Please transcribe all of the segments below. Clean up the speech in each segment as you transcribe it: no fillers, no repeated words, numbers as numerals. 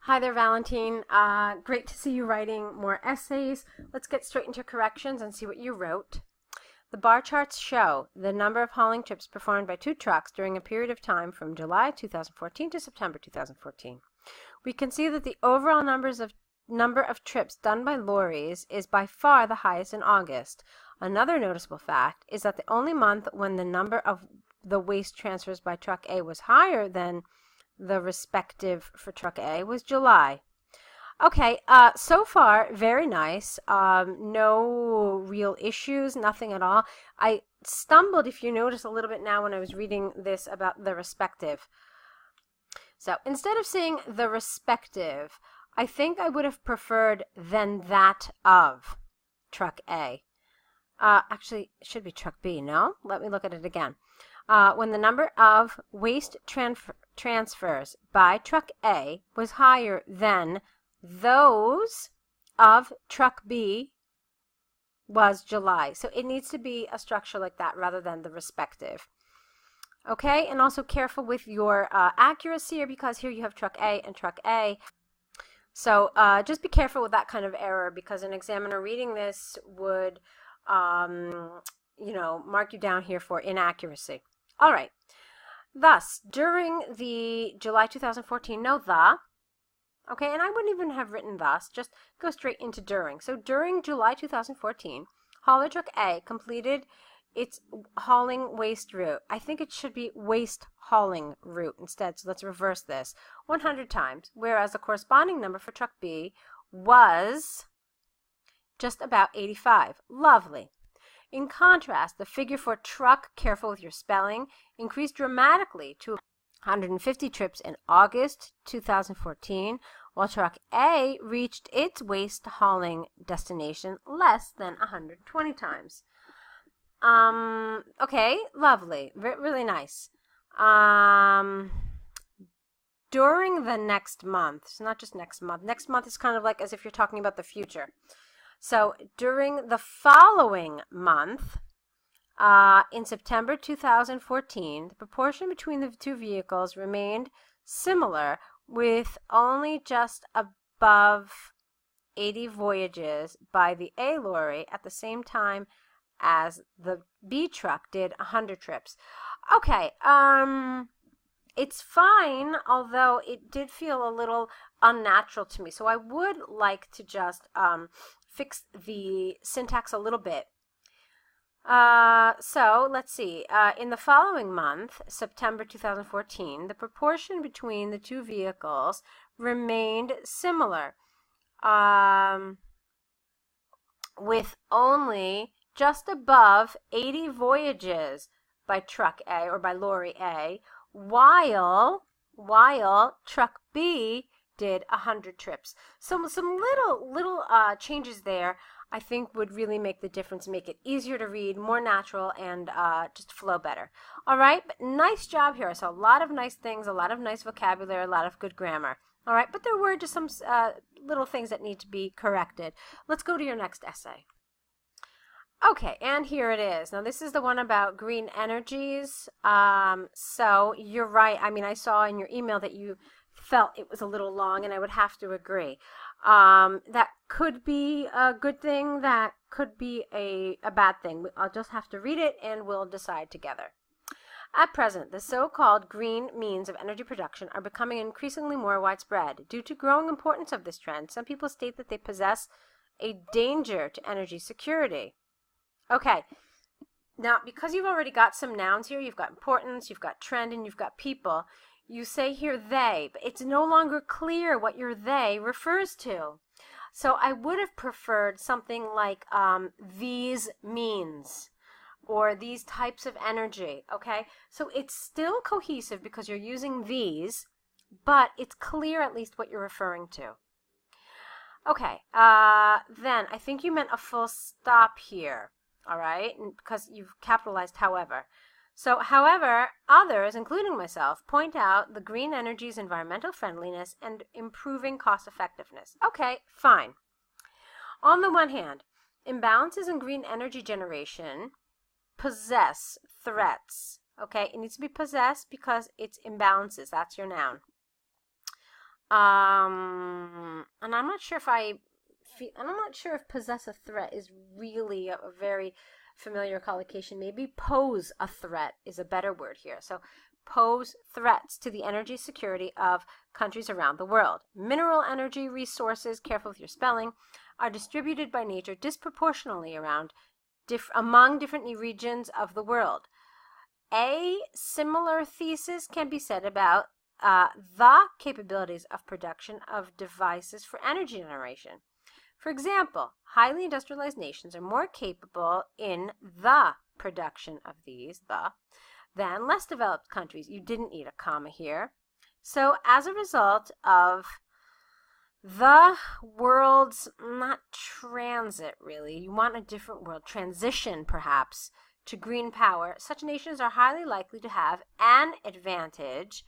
Hi there, Valentine. Great to see you writing more essays. Let's get straight into corrections and see what you wrote. The bar charts show the number of hauling trips performed by two trucks during a period of time from July 2014 to September 2014. We can see that the overall number of trips done by lorries is by far the highest in August. Another noticeable fact is that the only month when the number of the waste transfers by truck A was higher than the respective for truck A was July. Okay, so far, very nice. No real issues, nothing at all. I stumbled, if you notice a little bit now when I was reading this about the respective. So instead of saying the respective, I think I would have preferred than that of truck A. Actually, it should be truck B, no? Let me look at it again. When the number of waste transfers by truck A was higher than those of truck B was July. So it needs to be a structure like that rather than the respective. Okay, and also careful with your accuracy here, because here you have truck A and truck A. So just be careful with that kind of error, because an examiner reading this would mark you down here for inaccuracy. All right. Thus, during the July 2014, no the. Okay, and I wouldn't even have written thus, just go straight into during. So during July 2014, hauler truck A completed its hauling waste route. I think it should be waste hauling route instead, so let's reverse this 100 times, whereas the corresponding number for truck B was just about 85. Lovely. In contrast, the figure for truck, careful with your spelling, increased dramatically to 150 trips in August 2014, while truck A reached its waste hauling destination less than 120 times. Okay, lovely. Really nice. During the next month, it's not just next month is kind of like as if you're talking about the future. So during the following month, in September 2014, the proportion between the two vehicles remained similar, with only just above 80 voyages by the A lorry at the same time as the B truck did 100 trips. Okay, it's fine, although it did feel a little unnatural to me. So I would like to just fix the syntax a little bit. So let's see. In the following month, September 2014, the proportion between the two vehicles remained similar, with only just above 80 voyages by truck A or by lorry A, while truck B did 100 trips. So some little changes there I think would really make the difference, make it easier to read, more natural, and just flow better. All right, but nice job here. So a lot of nice things, a lot of nice vocabulary, a lot of good grammar. All right, but there were just some little things that need to be corrected. Let's go to your next essay. Okay, and here it is. Now, this is the one about green energies. So you're right. I mean, I saw in your email that you felt it was a little long, and I would have to agree. That could be a good thing. That could be a bad thing. I'll just have to read it, and we'll decide together. At present, the so-called green means of energy production are becoming increasingly more widespread. Due to growing importance of this trend, some people state that they possess a danger to energy security. Okay, now because you've already got some nouns here, you've got importance, you've got trend, and you've got people, you say here they, but it's no longer clear what your they refers to. So I would have preferred something like these means, or these types of energy, okay? So it's still cohesive because you're using these, but it's clear at least what you're referring to. Okay, then I think you meant a full stop here. All right, because you've capitalized however. So, however, others, including myself, point out the green energy's environmental friendliness and improving cost effectiveness. Okay, fine. On the one hand, imbalances in green energy generation possess threats. Okay, it needs to be possessed because it's imbalances. That's your noun. And I'm not sure if I'm not sure if possess a threat is really a very familiar collocation. Maybe pose a threat is a better word here. So pose threats to the energy security of countries around the world. Mineral energy resources, careful with your spelling, are distributed by nature disproportionately among different regions of the world. A similar thesis can be said about the capabilities of production of devices for energy generation. For example, highly industrialized nations are more capable in the production of these, than less developed countries. You didn't need a comma here. So as a result of the world's, not transit really, you want a different world, transition perhaps, to green power, such nations are highly likely to have an advantage,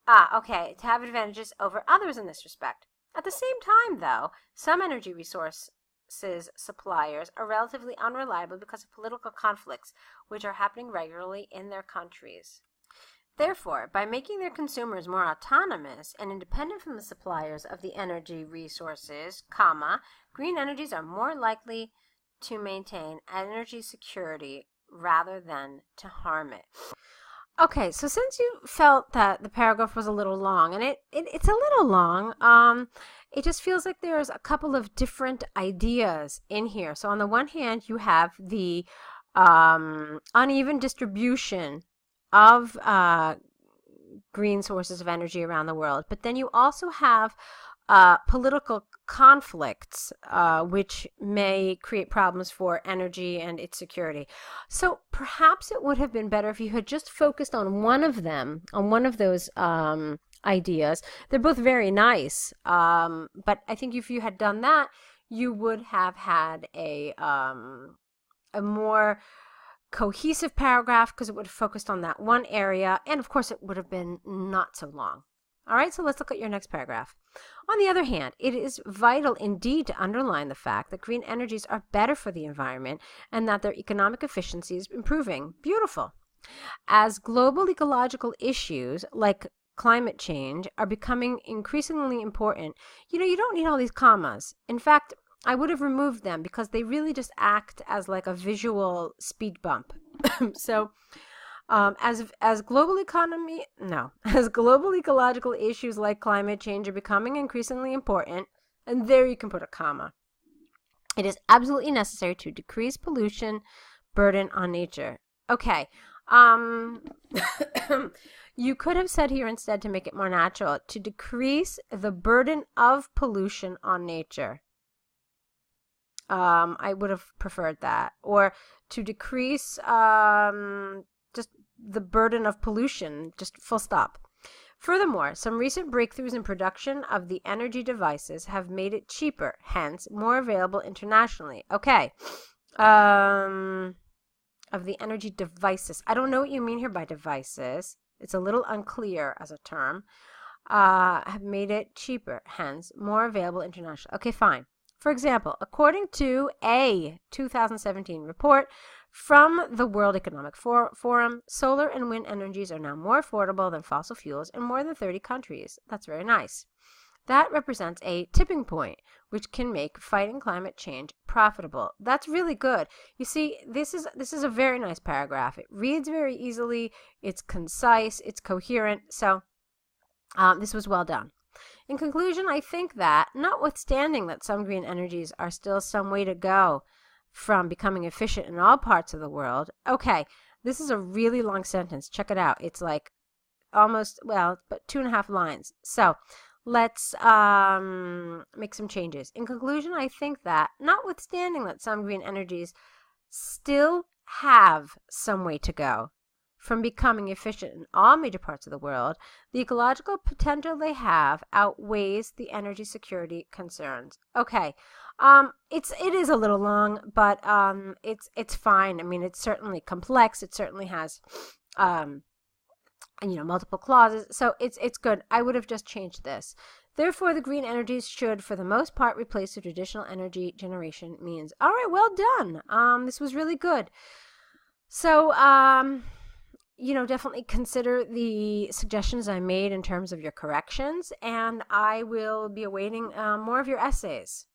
to have advantages over others in this respect. At the same time, though, some energy resources suppliers are relatively unreliable because of political conflicts, which are happening regularly in their countries. Therefore, by making their consumers more autonomous and independent from the suppliers of the energy resources, green energies are more likely to maintain energy security rather than to harm it. Okay, so since you felt that the paragraph was a little long, and it's a little long, it just feels like there's a couple of different ideas in here. So on the one hand, you have the uneven distribution of green sources of energy around the world, but then you also have political conflicts, which may create problems for energy and its security. So perhaps it would have been better if you had just focused on one of them, on one of those ideas. They're both very nice, but I think if you had done that, you would have had a more cohesive paragraph because it would have focused on that one area, and of course it would have been not so long. All right, so let's look at your next paragraph. On the other hand, it is vital indeed to underline the fact that green energies are better for the environment and that their economic efficiency is improving. Beautiful. As global ecological issues like climate change are becoming increasingly important, you don't need all these commas. In fact, I would have removed them because they really just act as like a visual speed bump. So as global ecological issues like climate change are becoming increasingly important, and there you can put a comma, it is absolutely necessary to decrease pollution burden on nature. Okay. You could have said here instead, to make it more natural, to decrease the burden of pollution on nature. I would have preferred that. Or to decrease just the burden of pollution, just full stop. Furthermore, some recent breakthroughs in production of the energy devices have made it cheaper, hence more available internationally. Okay. Of the energy devices. I don't know what you mean here by devices. It's a little unclear as a term. Have made it cheaper, hence more available internationally. Okay, fine. For example, according to a 2017 report from the World Economic Forum, solar and wind energies are now more affordable than fossil fuels in more than 30 countries. That's very nice. That represents a tipping point, which can make fighting climate change profitable. That's really good. You see, this is a very nice paragraph. It reads very easily. It's concise. It's coherent. So this was well done. In conclusion, I think that, notwithstanding that some green energies are still some way to go from becoming efficient in all parts of the world. Okay, this is a really long sentence. Check it out. It's like almost, but 2.5 lines. So let's make some changes. In conclusion, I think that, notwithstanding that some green energies still have some way to go from becoming efficient in all major parts of the world, the ecological potential they have outweighs the energy security concerns. Okay, it is a little long, but it's fine. I mean, it's certainly complex. It certainly has multiple clauses, so it's good. I would have just changed this. Therefore, the green energies should, for the most part, replace the traditional energy generation means. All right, well done. This was really good. So, definitely consider the suggestions I made in terms of your corrections, and I will be awaiting more of your essays.